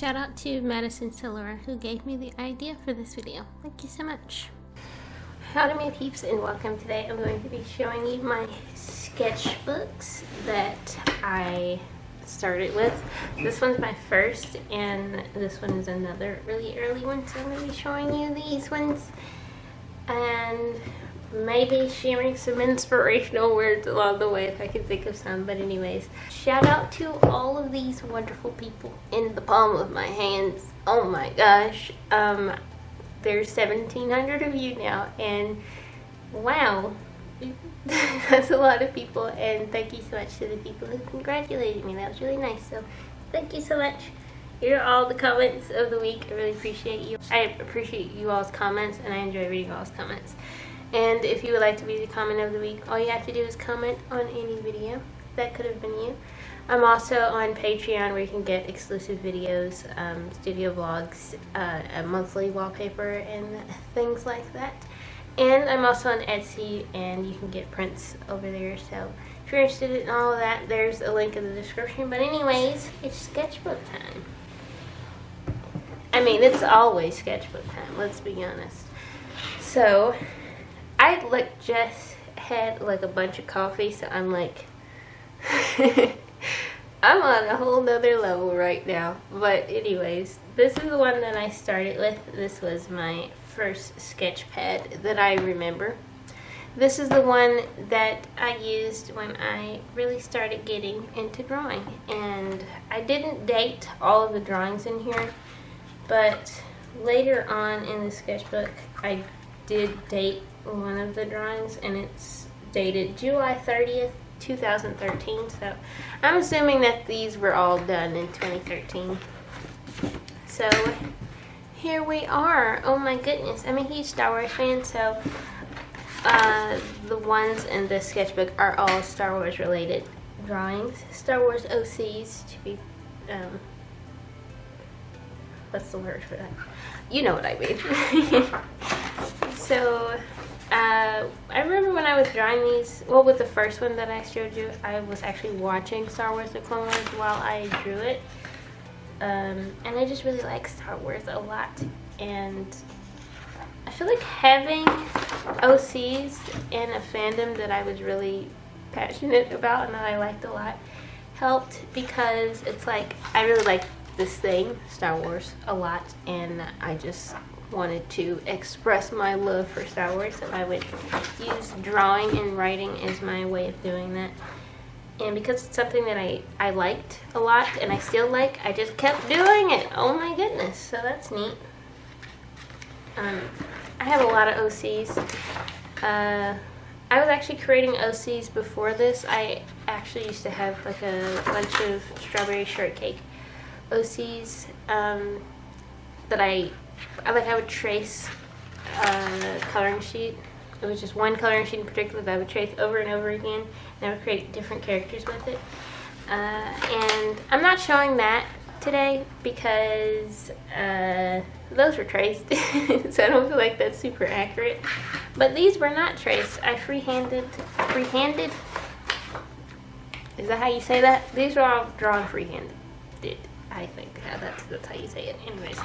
Shout out to Madison Silora who gave me the idea for this video. Thank you so much. Howdy my peeps and welcome. Today I'm going to be showing you my sketchbooks that I started with. This one's my first and this one is another really early one, so I'm going to be showing you these ones and maybe sharing some inspirational words along the way if I can think of some. But anyways, shout out to all of these wonderful people in the palm of my hands. Oh my gosh, there's 1,700 of you now, and wow, that's a lot of people. And thank you so much to the people who congratulated me. That was really nice, so thank you so much. Here are all the comments of the week. I really appreciate you. I appreciate you all's comments and I enjoy reading all's comments. And if you would like to be the comment of the week, all you have to do is comment on any video. That could have been you. I'm also on Patreon where you can get exclusive videos, studio vlogs, a monthly wallpaper, and things like that. And I'm also on Etsy and you can get prints over there. So if you're interested in all of that, there's a link in the description. But anyways, it's sketchbook time. I mean, it's always sketchbook time, let's be honest. So I just had a bunch of coffee, so I'm I'm on a whole nother level right now. But anyways, this is the one that I started with. This was my first sketch pad that I remember. This is the one that I used when I really started getting into drawing. And I didn't date all of the drawings in here, but later on in the sketchbook I did date one of the drawings, and it's dated July 30th, 2013, so I'm assuming that these were all done in 2013. So here we are. Oh my goodness, I'm a huge Star Wars fan, so the ones in this sketchbook are all Star Wars related drawings. Star Wars OCs to be, what's the word for that? You know what I mean. So I remember when I was drawing these, well, with the first one that I showed you, I was actually watching Star Wars The Clone Wars while I drew it. And I just really like Star Wars a lot. And I feel like having OCs in a fandom that I was really passionate about and that I liked a lot helped, because it's like I really like this thing, Star Wars, a lot, and I just wanted to express my love for Star Wars, so I would use drawing and writing as my way of doing that. And because it's something that I liked a lot and I still like, I just kept doing it. Oh my goodness, so that's neat. I have a lot of OCs. I was actually creating OCs before this. I actually used to have a bunch of strawberry shortcake OCs that I would trace a coloring sheet. It was just one coloring sheet in particular that I would trace over and over again, and I would create different characters with it. And I'm not showing that today because those were traced, so I don't feel like that's super accurate. But these were not traced. I freehanded? Is that how you say that? These were all drawn freehanded, I think. Yeah, that's how you say it. Anyways.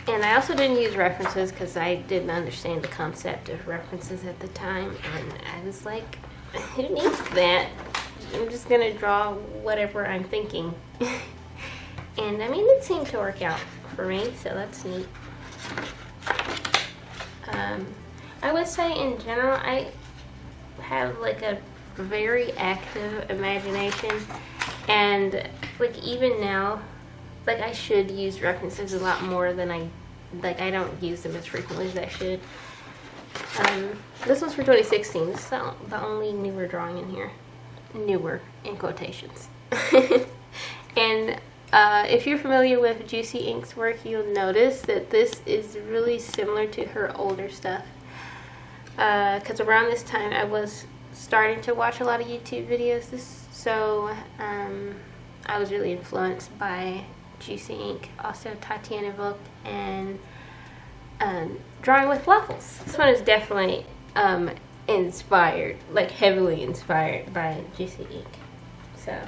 And I also didn't use references because I didn't understand the concept of references at the time. And I was like, who needs that? I'm just going to draw whatever I'm thinking. And I mean, it seemed to work out for me, so that's neat. I would say in general, I have a very active imagination. And even now, I should use references a lot more than I don't use them as frequently as I should. This one's for 2016. This is the only newer drawing in here. Newer, in quotations. And if you're familiar with Juicy Ink's work, you'll notice that this is really similar to her older stuff. Because around this time, I was starting to watch a lot of YouTube videos. So I was really influenced by Juicy Ink, also Tatiana Vogt, and Drawing with Waffles. This one is definitely inspired, heavily inspired by Juicy Ink. So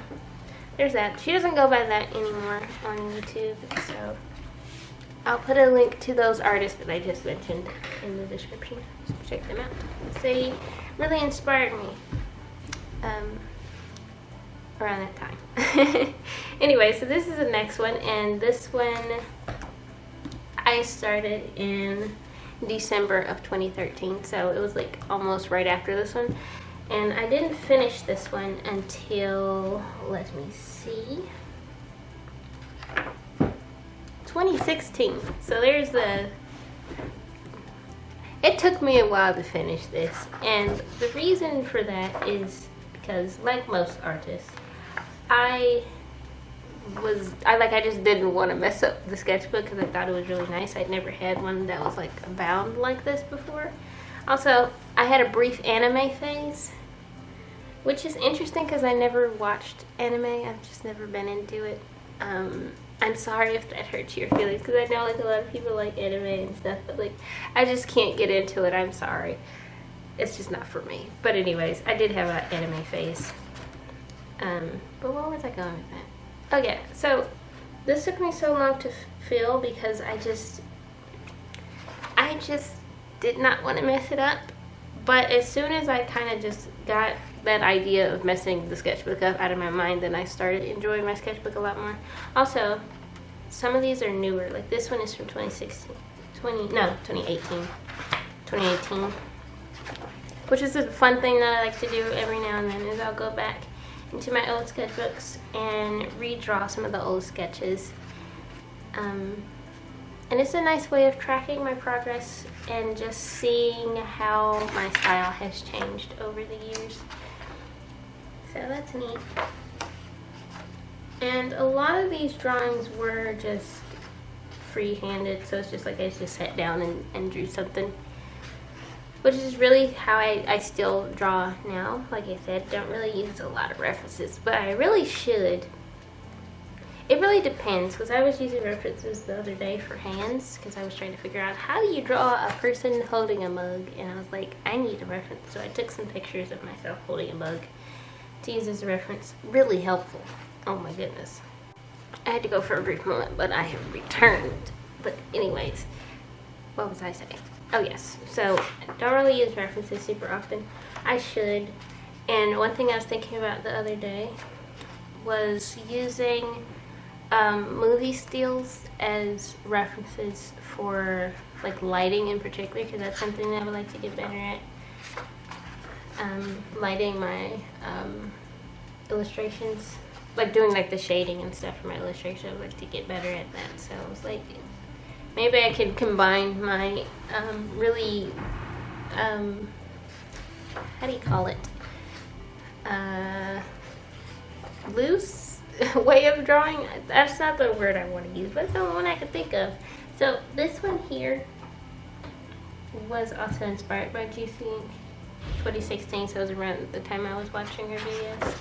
there's that. She doesn't go by that anymore on YouTube, so I'll put a link to those artists that I just mentioned in the description. So check them out. They really inspired me around that time. Anyway, so this is the next one, and this one I started in December of 2013, so it was like almost right after this one. And I didn't finish this one until, let me see, 2016. So there's the, it took me a while to finish this. And the reason for that is because, like most artists, I just didn't want to mess up the sketchbook because I thought it was really nice. I'd never had one that was like bound like this before. Also, I had a brief anime phase, which is interesting because I never watched anime. I've just never been into it. I'm sorry if that hurts your feelings because I know like a lot of people like anime and stuff, but like I just can't get into it. I'm sorry. It's just not for me. But anyways, I did have an anime phase. But where was I going with that? Oh yeah, so this took me so long to fill because I just did not want to mess it up. But as soon as I kind of just got that idea of messing the sketchbook up out of my mind, then I started enjoying my sketchbook a lot more. Also, some of these are newer. Like this one is from 2018. Which is a fun thing that I like to do every now and then, is I'll go back into my old sketchbooks and redraw some of the old sketches. And it's a nice way of tracking my progress and just seeing how my style has changed over the years. So that's neat. And a lot of these drawings were just free-handed, so it's just like I just sat down and drew something. Which is really how I still draw now. Like I said, don't really use a lot of references, but I really should. It really depends, because I was using references the other day for hands, because I was trying to figure out how do you draw a person holding a mug, and I was like, I need a reference. So I took some pictures of myself holding a mug to use as a reference. Really helpful. Oh my goodness. I had to go for a brief moment, but I have returned. But anyways, what was I saying? Oh yes, so I don't really use references super often. I should. And one thing I was thinking about the other day was using movie stills as references for like lighting in particular, because that's something that I would like to get better at. Lighting my illustrations, like doing like the shading and stuff for my illustration. I would like to get better at that. So I was like, maybe I could combine my really, how do you call it? Loose way of drawing. That's not the word I want to use, but it's the only one I could think of. So this one here was also inspired by Juicy in 2016, so it was around the time I was watching her videos.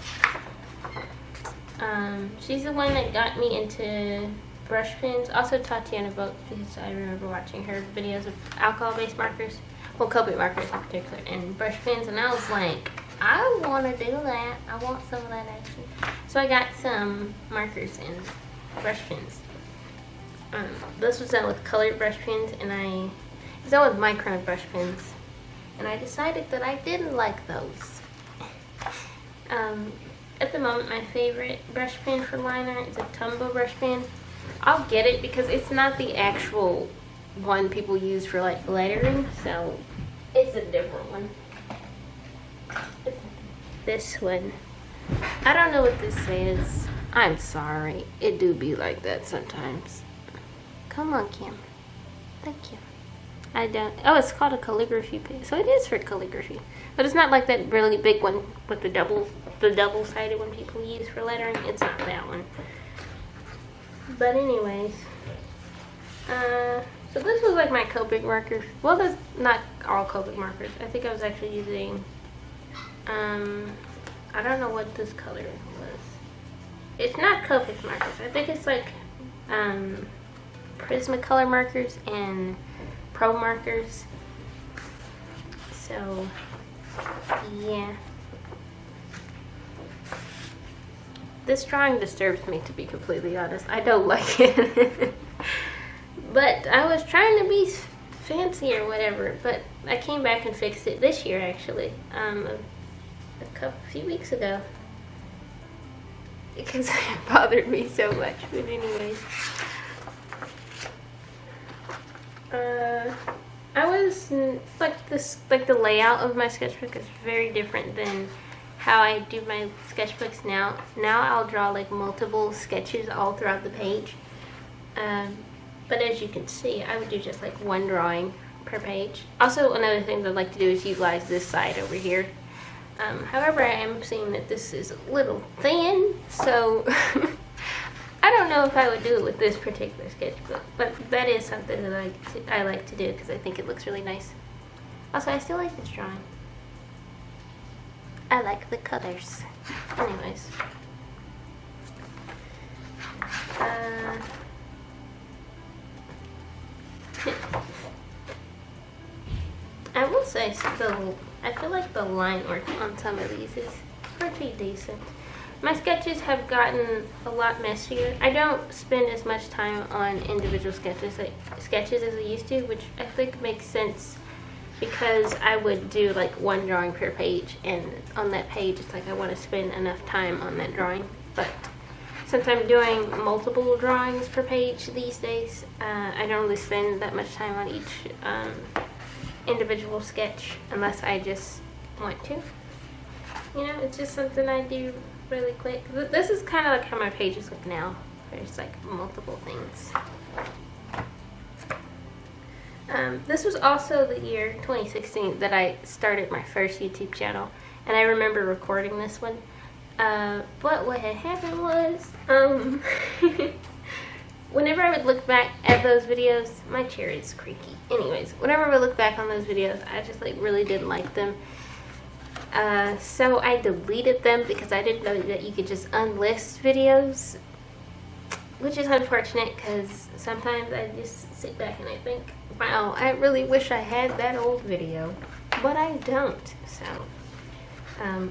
She's the one that got me into brush pens. Also Tatiana Boat, because I remember watching her videos of alcohol-based markers, well, Copic markers in particular, and brush pens, and I was like, I want to do that. I want some of that action. So I got some markers and brush pens. This was done with colored brush pens, and it was done with micron brush pens, and I decided that I didn't like those. At the moment, my favorite brush pen for liner is a Tumbo brush pen. I'll get it because it's not the actual one people use for like lettering, so it's a different one. This one. I don't know what this says. I'm sorry. It do be like that sometimes. Come on, Kim. Thank you. I don't. Oh, it's called a calligraphy pen. So it is for calligraphy. But it's not like that really big one with the double-sided one people use for lettering. It's not that one. But anyways. So this was like my Copic marker. Well, that's not all Copic markers. I think I was actually using, I don't know what this color was. It's not Copic markers. I think it's like Prismacolor markers and Pro markers. So, yeah. This drawing disturbs me, to be completely honest. I don't like it. But I was trying to be fancy or whatever, but I came back and fixed it this year, actually. A few weeks ago. Because it bothered me so much. But anyways. I was, like the layout of my sketchbook is very different than how I do my sketchbooks now. Now I'll draw like multiple sketches all throughout the page. But as you can see, I would do just like one drawing per page. Also, another thing that I like to do is utilize this side over here. However, I am seeing that this is a little thin, so I don't know if I would do it with this particular sketchbook, but that is something that I like to do because I think it looks really nice. Also, I still like this drawing. I like the colors. Anyways. I will say, I feel like the line work on some of these is pretty decent. My sketches have gotten a lot messier. I don't spend as much time on individual sketches as I used to, which I think makes sense because I would do like one drawing per page, and on that page it's like I want to spend enough time on that drawing. But since I'm doing multiple drawings per page these days, I don't really spend that much time on each individual sketch unless I just want to. You know, it's just something I do really quick. This is kind of like how my pages look now. There's like multiple things. This was also the year 2016 that I started my first YouTube channel, and I remember recording this one. But what had happened was, whenever I would look back at those videos, my chair is creaky. Anyways, whenever I would look back on those videos, I just like really didn't like them. So I deleted them because I didn't know that you could just unlist videos, which is unfortunate because sometimes I just sit back and I think, wow, I really wish I had that old video, but I don't. So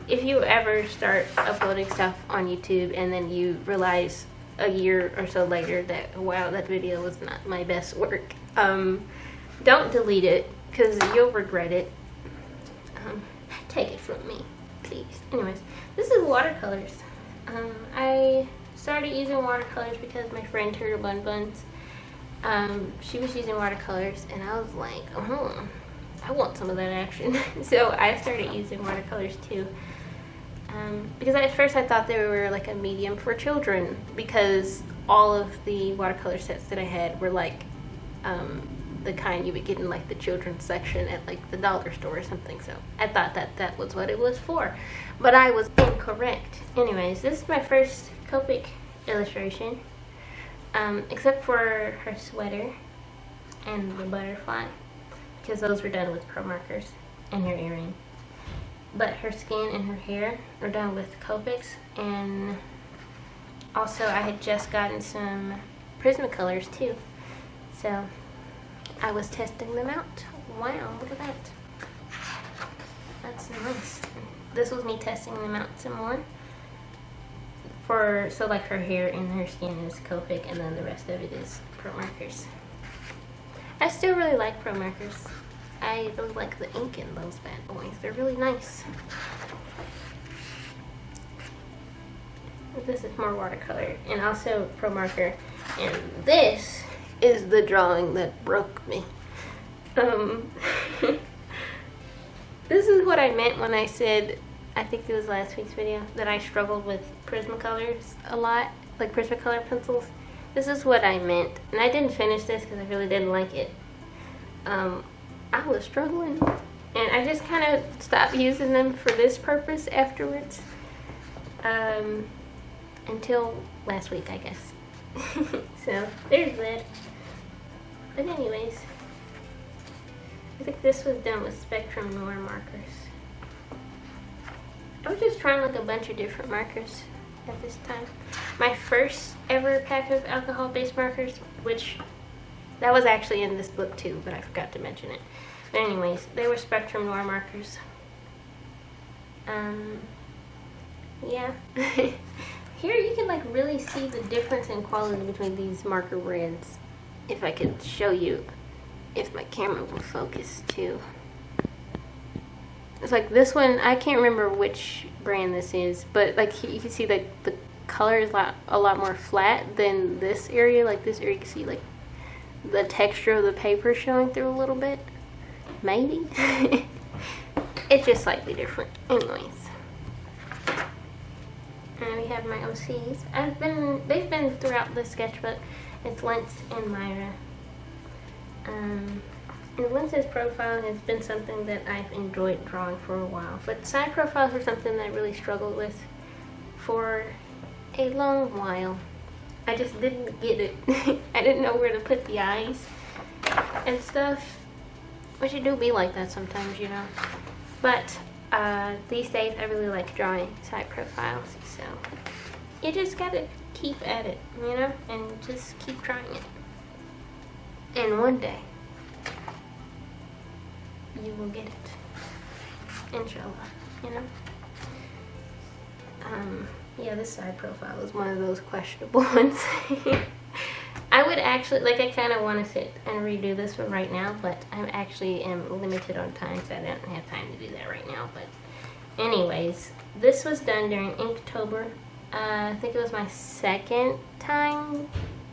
if you ever start uploading stuff on YouTube and then you realize a year or so later that, wow, that video was not my best work, don't delete it because you'll regret it. Take it from me, please. Anyways, this is watercolors. I started using watercolors because my friend Turtle Bun Buns, she was using watercolors, and I was like, I want some of that action. So I started using watercolors too. Because at first I thought they were like a medium for children, because all of the watercolor sets that I had were like the kind you would get in like the children's section at like the dollar store or something. So I thought that was what it was for, but I was incorrect. Anyways, this is my first Copic illustration, except for her sweater and the butterfly, because those were done with pro markers, and her earring. But her skin and her hair are done with Copics, and also I had just gotten some Prismacolors too, so I was testing them out. Wow, look at that. That's nice. This was me testing them out some more. So like her hair and her skin is Copic, and then the rest of it is pro markers. I still really like pro markers. I really like the ink in those bad boys. They're really nice. This is more watercolor and also pro marker. And this is the drawing that broke me. This is what I meant when I said, I think it was last week's video, that I struggled with Prismacolors a lot, like Prismacolor pencils. This is what I meant, and I didn't finish this because I really didn't like it. I was struggling, and I just kind of stopped using them for this purpose afterwards, until last week, I guess. So there's that. But anyways, I think this was done with Spectrum Noir markers. I was just trying like a bunch of different markers at this time. My first ever pack of alcohol-based markers, which that was actually in this book too, but I forgot to mention it. But anyways, they were Spectrum Noir markers. Yeah. here you can like really see the difference in quality between these marker reds. If I could show you, if my camera will focus too. It's like this one, I can't remember which brand this is, but like you can see that the color is a lot more flat than this area. Like this area, you can see like the texture of the paper showing through a little bit. Maybe. It's just slightly different. Anyways. And we have my OCs. They've been throughout the sketchbook. It's Lentz and Myra. And Lentz's profile has been something that I've enjoyed drawing for a while. But side profiles were something that I really struggled with for a long while. I just didn't get it. I didn't know where to put the eyes and stuff. Which it do be like that sometimes, you know. But these days I really like drawing side profiles, so you just gotta keep at it, you know, and just keep trying it. And one day you will get it, inshallah, you know. Yeah, this side profile is one of those questionable ones. I would actually, like, I kind of want to sit and redo this one right now, but I actually am limited on time, so I don't have time to do that right now. But anyways, this was done during Inktober. I think it was my second time,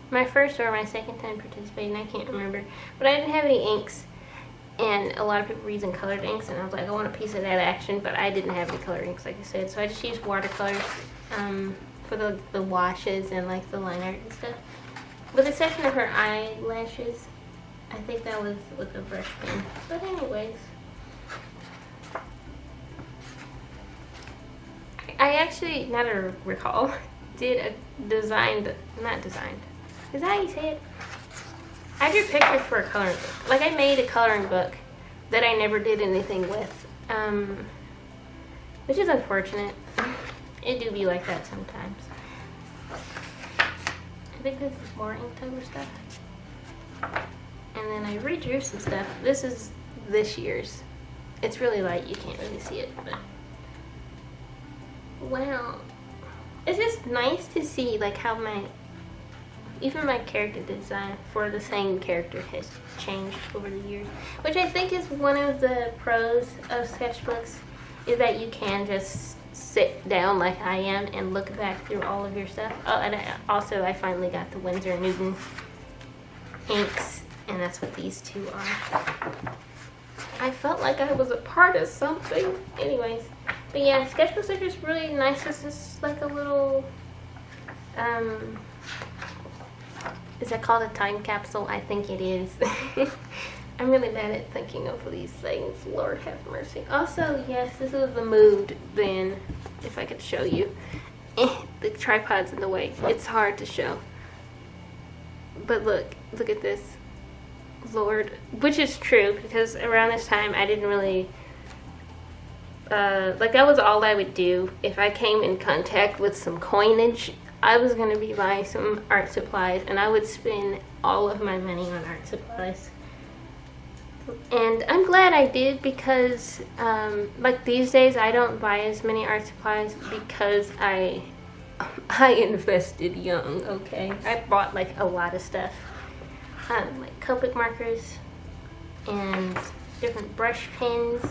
my first or my second time participating, I can't remember. But I didn't have any inks, and a lot of people were using colored inks, and I was like, I want a piece of that action, but I didn't have any colored inks, like I said, so I just used watercolors for the washes and like the line art and stuff. With the exception of her eyelashes, I think that was with a brush pen. But anyways, I actually, now that I recall, did a designed, not designed, is that how you say it? I drew pictures for a coloring book. Like, I made a coloring book that I never did anything with, which is unfortunate. It do be like that sometimes. I think this is more Inktober stuff. And then I redrew some stuff. This is this year's. It's really light, you can't really see it, but wow. It's just nice to see like how even my character design for the same character has changed over the years. Which I think is one of the pros of sketchbooks, is that you can just sit down like I am and look back through all of your stuff. Oh, and I finally got the Winsor & Newton inks, and that's what these two are. I felt like I was a part of something. Anyways, but yeah, sketchbooks are just really nice. It's just like a little, is that called a time capsule? I think it is. I'm really bad at thinking of these things. Lord have mercy. Also, yes, this is the moved bin, if I could show you. The tripod's in the way. It's hard to show. But look at this. Lord, which is true, because around this time I didn't really, like, that was all I would do. If I came in contact with some coinage, I was going to be buying some art supplies, and I would spend all of my money on art supplies. And I'm glad I did, because like these days I don't buy as many art supplies because I invested young, okay? I bought like a lot of stuff, like Copic markers and different brush pens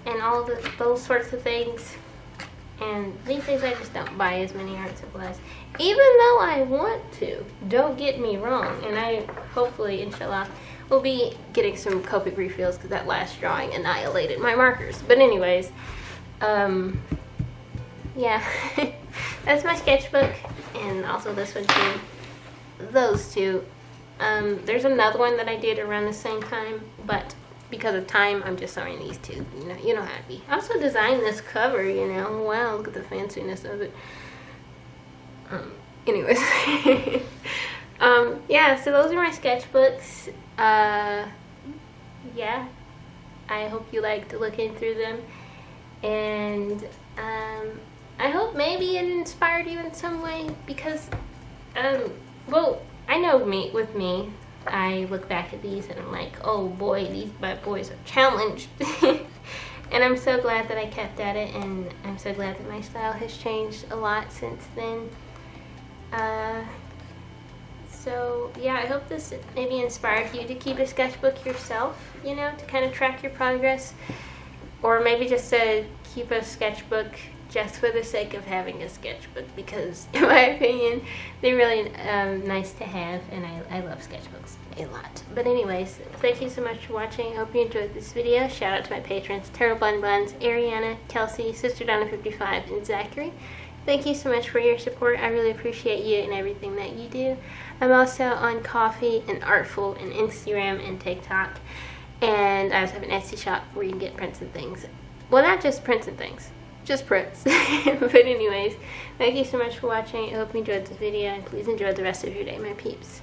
and all those sorts of things. And these days I just don't buy as many art supplies, even though I want to. Don't get me wrong, and I hopefully, inshallah, will be getting some Copic refills, because that last drawing annihilated my markers. But anyways, yeah, that's my sketchbook, and also this one too. Those two. There's another one that I did around the same time, but because of time, I'm just showing these two. You know how it be. I also designed this cover, you know. Wow, look at the fanciness of it. Anyways. Yeah, so those are my sketchbooks. Yeah, I hope you liked looking through them. And, I hope maybe it inspired you in some way, because, well, I know with me, I look back at these and I'm like, oh boy, these bad boys are challenged. And I'm so glad that I kept at it, and I'm so glad that my style has changed a lot since then. So yeah, I hope this maybe inspired you to keep a sketchbook yourself, you know, to kind of track your progress, or maybe just to keep a sketchbook just for the sake of having a sketchbook, because in my opinion they're really nice to have, and I love sketchbooks a lot. But anyways, thank you so much for watching. I hope you enjoyed this video. Shout out to my patrons, Turtle Bun Buns, Ariana, Kelsey, Sister Donna 55, and Zachary. Thank you so much for your support. I really appreciate you and everything that you do. I'm also on Coffee and Artful and Instagram and TikTok. And I also have an Etsy shop where you can get prints and things. Well, not just prints and things. Just prints. But anyways, thank you so much for watching. I hope you enjoyed this video. And please enjoy the rest of your day, my peeps.